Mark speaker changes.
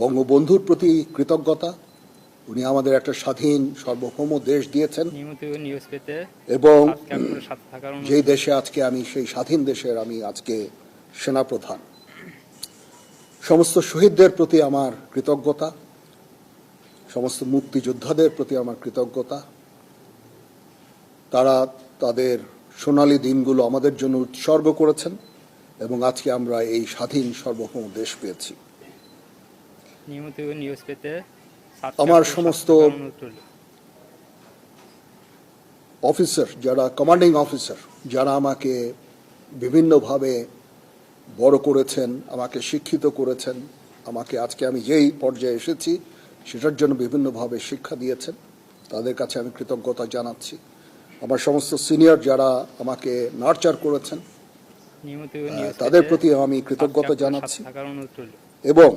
Speaker 1: বঙ্গবন্ধুর প্রতি কৃতজ্ঞতা। উনি আমাদের একটা স্বাধীন সার্বভৌম দেশ দিয়েছেন এবং যেই দেশে আজকে আমি সেই স্বাধীন দেশের আমি আজকে সেনাপ্রধান। সমস্ত শহীদদের প্রতি আমার কৃতজ্ঞতা, সমস্ত মুক্তিযোদ্ধাদের প্রতি আমার কৃতজ্ঞতা। তারা তাদের সোনালী দিনগুলো আমাদের জন্য উৎসর্গ করেছেন এবং আজকে আমরা এই স্বাধীন সার্বভৌম দেশ পেয়েছি।
Speaker 2: নিয়মিত নিউজ পেতে
Speaker 1: আমার সমস্ত অফিসার, যারা কমান্ডিং অফিসার, যারা আমাকে বিভিন্নভাবে বড় করেছেন, আমাকে শিক্ষিত করেছেন, আমাকে আজকে আমি যেই পর্যায়ে এসেছি সেটার জন্য বিভিন্নভাবে শিক্ষা দিয়েছেন, তাদের কাছে আমি কৃতজ্ঞতা জানাচ্ছি। আমার সমস্ত সিনিয়র যারা আমাকে নার্চার করেছেন, তাদের প্রতি আমি কৃতজ্ঞতা জানাচ্ছি এবং